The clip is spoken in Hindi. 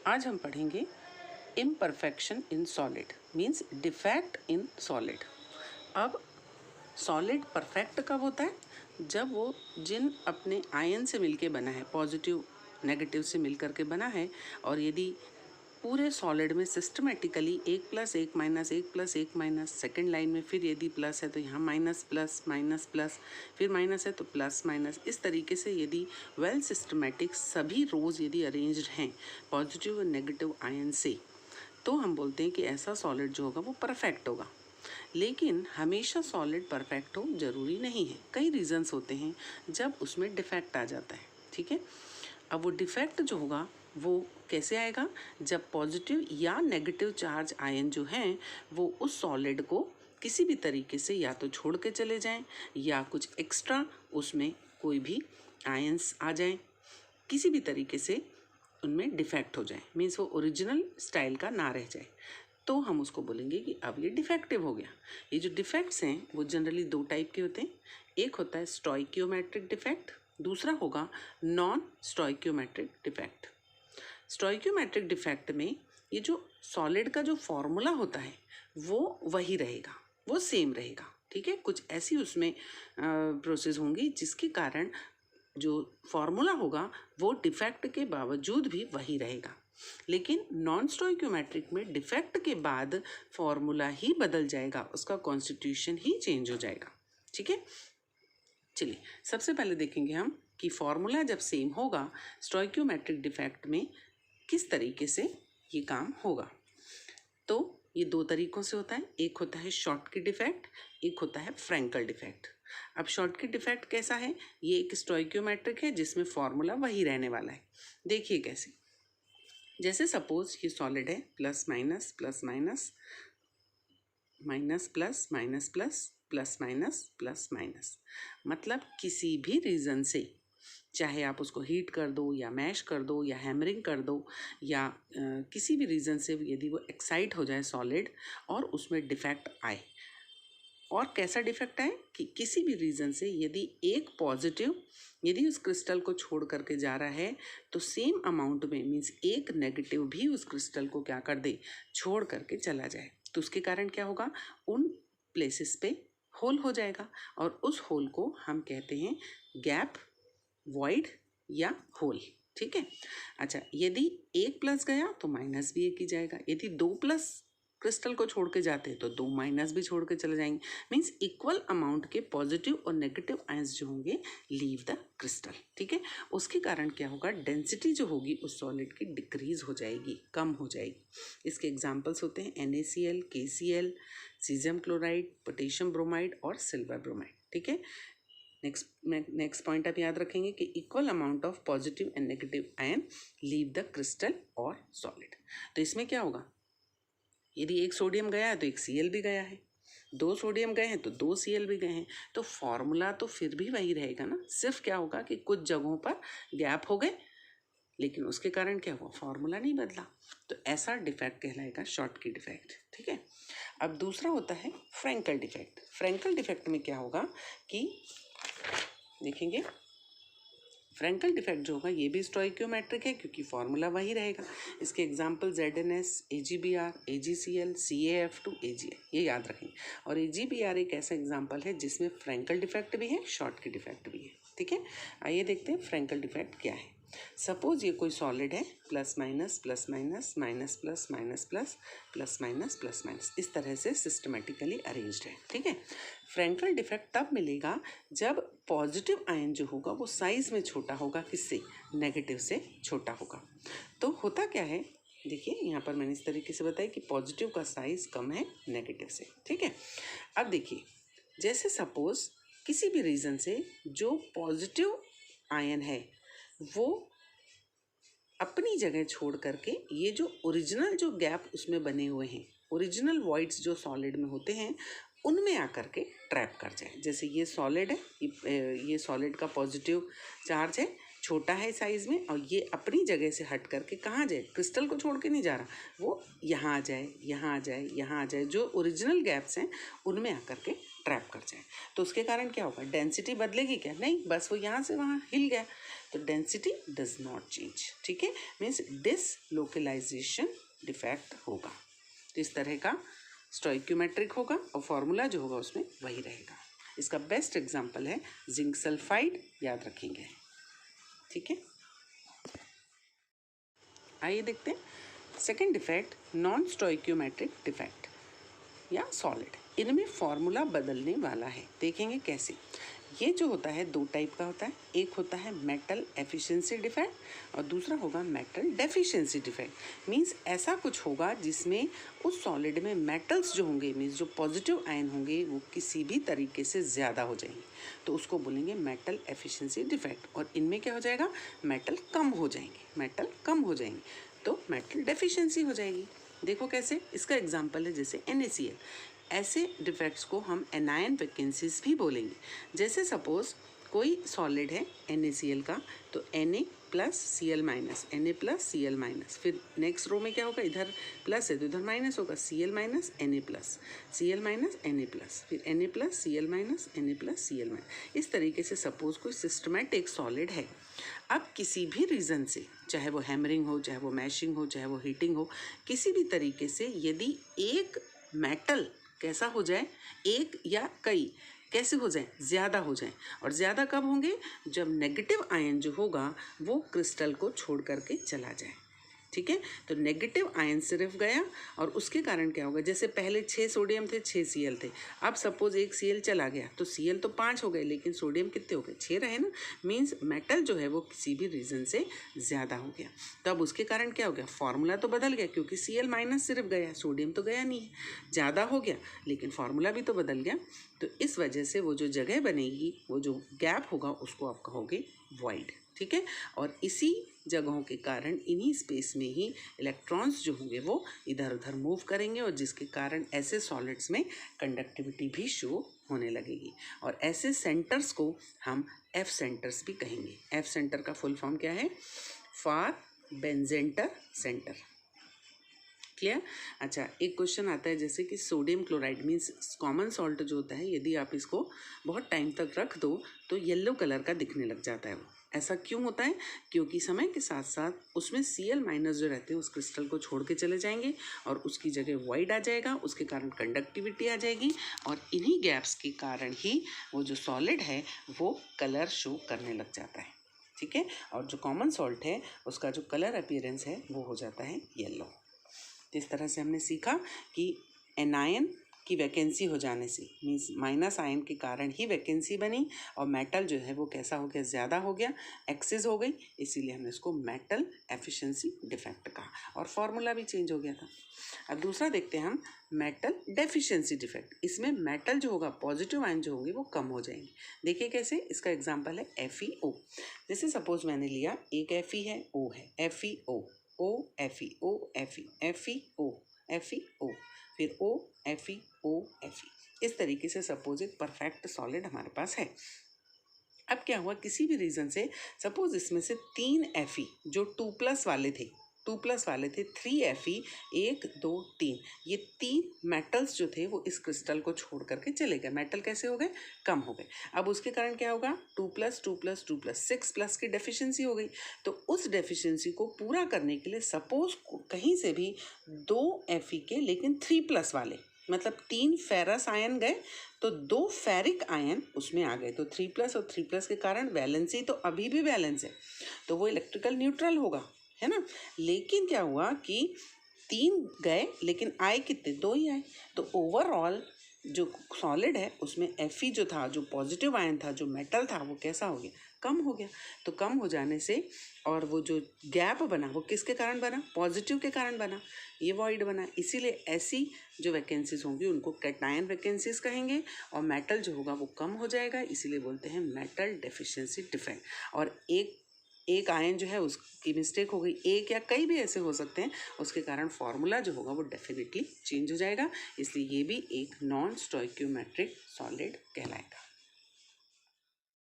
आज हम पढ़ेंगे imperfection in solid, means defect in solid. अब सॉलिड परफेक्ट कब होता है? जब वो जिन अपने आयन से मिलके बना है, पॉजिटिव नेगेटिव से मिलकर के बना है, और यदि पूरे सॉलिड में सिस्टमेटिकली 1+1 - 1+1 - सेकेंड लाइन में फिर यदि प्लस है तो यहाँ माइनस प्लस माइनस प्लस, फिर माइनस है तो प्लस माइनस, इस तरीके से यदि वेल सिस्टमेटिक सभी रोज यदि अरेंज्ड हैं पॉजिटिव और नेगेटिव आयन से, तो हम बोलते हैं कि ऐसा सॉलिड जो होगा वो परफेक्ट होगा। लेकिन हमेशा सॉलिड परफेक्ट हो जरूरी नहीं है, कई रीजंस होते हैं जब उसमें डिफेक्ट आ जाता है। ठीक है, अब वो डिफेक्ट जो होगा वो कैसे आएगा? जब पॉजिटिव या नेगेटिव चार्ज आयन जो हैं वो उस सॉलिड को किसी भी तरीके से या तो छोड़ के चले जाएं या कुछ एक्स्ट्रा उसमें कोई भी आयंस आ जाएं, किसी भी तरीके से उनमें डिफेक्ट हो जाए, मीन्स वो ओरिजिनल स्टाइल का ना रह जाए, तो हम उसको बोलेंगे कि अब ये डिफेक्टिव हो गया। ये जो डिफेक्ट्स हैं वो जनरली दो टाइप के होते हैं। एक होता है स्टोइकियोमेट्रिक डिफेक्ट, दूसरा होगा non stoichiometric defect. Stoichiometric defect में ये जो सॉलिड का जो फॉर्मूला होता है वो वही रहेगा, वो सेम रहेगा। ठीक है, कुछ ऐसी उसमें प्रोसेस होंगी जिसके कारण जो फॉर्मूला होगा वो डिफेक्ट के बावजूद भी वही रहेगा। लेकिन नॉन स्टोइकियोमेट्रिक में डिफेक्ट के बाद फॉर्मूला ही बदल जाएगा, उसका कॉन्स्टिट्यूशन ही चेंज हो जाएगा। ठीक है, चलिए सबसे पहले देखेंगे हम कि फॉर्मूला जब सेम होगा स्टोइकियोमेट्रिक डिफेक्ट में किस तरीके से ये काम होगा। तो ये दो तरीकों से होता है, एक होता है शॉर्टकी डिफेक्ट, एक होता है फ्रैंकल डिफेक्ट। अब शॉर्टकी डिफेक्ट कैसा है? ये एक स्टोइकियोमेट्रिक है जिसमें फॉर्मूला वही रहने वाला है। देखिए कैसे, जैसे सपोज ये सॉलिड है, plus minus plus minus minus plus minus plus plus minus plus minus, मतलब किसी भी रीज़न से, चाहे आप उसको हीट कर दो या मैश कर दो या हैमरिंग कर दो या किसी भी रीज़न से यदि वो एक्साइट हो जाए सॉलिड और उसमें डिफेक्ट आए, और कैसा डिफेक्ट आए कि किसी भी रीज़न से यदि एक पॉजिटिव यदि उस क्रिस्टल को छोड़ करके जा रहा है तो सेम अमाउंट में, मीन्स एक नेगेटिव भी उस क्रिस्टल को क्या कर दे, छोड़ करके चला जाए, तो उसके कारण क्या होगा, उन प्लेसेस पे होल हो जाएगा और उस होल को हम कहते हैं गैप, वॉइड या होल। ठीक है, अच्छा, यदि एक प्लस गया तो माइनस भी एक ही जाएगा, यदि दो प्लस क्रिस्टल को छोड़ के जाते हैं तो दो माइनस भी छोड़ के चले जाएंगे, मीन्स इक्वल अमाउंट के पॉजिटिव और नेगेटिव आयंस जो होंगे लीव द क्रिस्टल। ठीक है, उसके कारण क्या होगा, डेंसिटी जो होगी उस सॉलिड की डिक्रीज हो जाएगी, कम हो जाएगी। इसके एग्जांपल्स होते हैं NaCl, KCl, caesium chloride, potassium bromide और सिल्वर ब्रोमाइड। ठीक है, नेक्स्ट पॉइंट आप याद रखेंगे कि equal amount of positive and negative ion leave the crystal और सॉलिड। तो इसमें क्या होगा, यदि एक सोडियम गया है तो एक Cl भी गया है, दो सोडियम गए हैं तो दो Cl भी गए हैं, तो फॉर्मूला तो फिर भी वही रहेगा ना, सिर्फ क्या होगा कि कुछ जगहों पर गैप हो गए, लेकिन उसके कारण क्या हुआ, फॉर्मूला नहीं बदला। तो ऐसा डिफेक्ट कहलाएगा शॉर्टकी डिफेक्ट। ठीक है, अब दूसरा होता है फ्रैंकल डिफेक्ट। फ्रैंकल डिफेक्ट में क्या होगा कि देखेंगे, फ्रैंकल डिफेक्ट जो होगा ये भी स्टोइकियोमेट्रिक है क्योंकि फॉर्मूला वही रहेगा। इसके example ZnS, AgBr, AgCl, CaF2, AgI, ये याद रखेंगे। और AgBr एक ऐसा एग्जांपल है जिसमें फ्रैंकल डिफेक्ट भी है, शॉर्टकी डिफेक्ट भी है। ठीक है, आइए देखते हैं फ्रैंकल डिफेक्ट क्या है। सपोज ये कोई सॉलिड है, plus minus plus minus minus plus minus plus plus minus plus minus, इस तरह से सिस्टमेटिकली अरेंज्ड है। ठीक है, फ्रैंकल डिफेक्ट तब मिलेगा जब पॉजिटिव आयन जो होगा वो साइज में छोटा होगा, किससे, नेगेटिव से छोटा होगा। तो होता क्या है, देखिए यहाँ पर मैंने इस तरीके से बताया कि पॉजिटिव का साइज कम है नेगेटिव से। ठीक है, अब देखिए, जैसे सपोज किसी भी रीज़न से जो पॉजिटिव आयन है वो अपनी जगह छोड़ करके ये जो ओरिजिनल जो गैप उसमें बने हुए हैं, ओरिजिनल वॉइड्स जो सॉलिड में होते हैं, उनमें आकर के ट्रैप कर जाए। जैसे ये सॉलिड है, ये सॉलिड का पॉजिटिव चार्ज है, छोटा है साइज़ में, और ये अपनी जगह से हट करके कहाँ जाए, क्रिस्टल को छोड़ के नहीं जा रहा, वो यहाँ आ जाए, यहाँ आ जाए, यहाँ आ जाए, जो ओरिजिनल गैप्स हैं उनमें आकर के ट्रैप कर जाए। तो उसके कारण क्या होगा, डेंसिटी बदलेगी क्या, नहीं, बस वो यहाँ से वहाँ हिल गया। तो डेंसिटी डज नॉट चेंज, ठीक है, मीन्स डिसलोकलाइजेशन डिफेक्ट होगा। तो इस तरह का स्टोइक्योमेट्रिक होगा और फॉर्मूला जो होगा उसमें वही रहेगा। इसका बेस्ट एग्जांपल है जिंक सल्फाइड, याद रखेंगे, ठीक है। आइए देखते हैं सेकंड डिफेक्ट, नॉन स्टोइक्योमेट्रिक डिफेक्ट या सॉलिड। इनमें फॉर्मूला बदलने वाला है, देखेंगे कैसे। ये जो होता है दो टाइप का होता है, एक होता है मेटल एफिशिएंसी डिफेक्ट और दूसरा होगा मेटल डेफिशिएंसी डिफेक्ट। मींस ऐसा कुछ होगा जिसमें उस सॉलिड में मेटल्स जो होंगे, मींस जो पॉजिटिव आयन होंगे वो किसी भी तरीके से ज़्यादा हो जाएंगे, तो उसको बोलेंगे मेटल एफिशिएंसी डिफेक्ट। और इनमें क्या हो जाएगा, मेटल कम हो जाएंगे, मेटल कम हो जाएंगे तो मेटल डेफिशिएंसी हो जाएगी। देखो कैसे, इसका एग्जाम्पल है जैसे NaCl। ऐसे डिफेक्ट्स को हम एनायन वैकेंसीज भी बोलेंगे। जैसे सपोज कोई सॉलिड है NaCl का, तो Na plus Cl minus, Na plus Cl minus, फिर नेक्स्ट रो में क्या होगा, इधर प्लस है तो इधर माइनस होगा, Cl minus Na plus, Cl minus Na plus, फिर Na plus Cl minus, Na plus Cl minus. इस तरीके से सपोज कोई सिस्टमेटिक सॉलिड है। अब किसी भी रीज़न से, चाहे वो हैमरिंग हो, चाहे वो मैशिंग हो, चाहे वो हीटिंग हो, किसी भी तरीके से यदि एक मेटल कैसा हो जाए, एक या कई कैसे हो जाए, ज़्यादा हो जाए, और ज़्यादा कब होंगे, जब नेगेटिव आयन जो होगा वो क्रिस्टल को छोड़ करके चला जाए, ठीक है। तो नेगेटिव आयन सिर्फ गया और उसके कारण क्या होगा, जैसे पहले 6 सोडियम थे, 6 Cl थे, अब सपोज एक Cl चला गया तो Cl तो 5 हो गए, लेकिन सोडियम कितने हो गए, 6 रहे ना। मीन्स मेटल जो है वो किसी भी रीज़न से ज़्यादा हो गया, तो अब उसके कारण क्या हो गया, फॉर्मूला तो बदल गया, क्योंकि Cl माइनस सिर्फ गया, सोडियम तो गया नहीं है, ज़्यादा हो गया लेकिन फार्मूला भी तो बदल गया। तो इस वजह से वो जो जगह बनेगी, वो जो गैप होगा उसको आप कहोगे वॉइड, ठीक है। और इसी जगहों के कारण, इन्हीं स्पेस में ही इलेक्ट्रॉन्स जो होंगे वो इधर उधर मूव करेंगे, और जिसके कारण ऐसे सॉलिड्स में कंडक्टिविटी भी शो होने लगेगी। और ऐसे सेंटर्स को हम F सेंटर्स भी कहेंगे। F सेंटर का फुल फॉर्म क्या है, फार बेंजेंटर सेंटर, क्लियर। अच्छा, एक क्वेश्चन आता है जैसे कि sodium chloride means common salt जो होता है, यदि आप इसको बहुत टाइम तक रख दो तो येलो कलर का दिखने लग जाता है। वो ऐसा क्यों होता है, क्योंकि समय के साथ साथ उसमें Cl माइनस जो रहते हैं उस क्रिस्टल को छोड़ के चले जाएंगे और उसकी जगह वाइड आ जाएगा, उसके कारण कंडक्टिविटी आ जाएगी, और इन्हीं गैप्स के कारण ही वो जो सॉलिड है वो कलर शो करने लग जाता है, ठीक है। और जो कॉमन सॉल्ट है उसका जो कलर अपीयरेंस है वो हो जाता है येलो। तो इस तरह से हमने सीखा कि एनायन की वैकेंसी हो जाने से, मीन्स माइनस आयन के कारण ही वैकेंसी बनी, और मेटल जो है वो कैसा हो गया, ज़्यादा हो गया, एक्सेस हो गई, इसीलिए हमने इसको मेटल एफिशिएंसी डिफेक्ट कहा, और फॉर्मूला भी चेंज हो गया था। अब दूसरा देखते हैं हम मेटल डेफिशिएंसी डिफेक्ट। इसमें मेटल जो होगा, पॉजिटिव आयन जो होंगे वो कम हो जाएंगे। देखिए कैसे, इसका एग्जाम्पल है FeO। जैसे सपोज मैंने लिया एक Fe है, O है, FeO, O FeO FeO FeO, फिर O FeO Fe। इस तरीके से सपोज एक परफेक्ट सॉलिड हमारे पास है। अब क्या हुआ, किसी भी रीज़न से सपोज इसमें से 3 Fe जो 2+ वाले थे, 3 Fe, 1 2 3, ये 3 मेटल्स जो थे वो इस क्रिस्टल को छोड़ करके चले गए। मेटल कैसे हो गए, कम हो गए। अब उसके कारण क्या होगा, 2+2+2+, 6+ की डेफिशिएंसी हो गई। तो उस डेफिशिएंसी को पूरा करने के लिए सपोज कहीं से भी 2 Fe के लेकिन 3+ वाले, मतलब 3 फेरस आयन गए तो 2 फेरिक आयन उसमें आ गए, तो 3+ और 3+ के कारण वैलेंसी तो अभी भी बैलेंस है, तो वो इलेक्ट्रिकल न्यूट्रल होगा, है ना। लेकिन क्या हुआ कि 3 गए लेकिन आए कितने, 2 ही आए। तो ओवरऑल जो सॉलिड है उसमें Fe जो था, जो पॉजिटिव आयन था, जो मेटल था, वो कैसा हो गया, कम हो गया। तो कम हो जाने से, और वो जो गैप बना वो किसके कारण बना, पॉजिटिव के कारण बना, ये वॉइड बना। इसीलिए ऐसी जो वैकेंसीज होंगी उनको कैटायन वैकेंसीज कहेंगे, और मेटल जो होगा वो कम हो जाएगा, इसीलिए बोलते हैं मेटल डेफिशिएंसी डिफेक्ट। और एक आयन जो है उसकी मिस्टेक हो गई, एक या कई भी ऐसे हो सकते हैं, उसके कारण फॉर्मूला जो होगा वो डेफिनेटली चेंज हो जाएगा, इसलिए ये भी एक नॉन स्टोइक्योमेट्रिक सॉलिड कहलाएगा।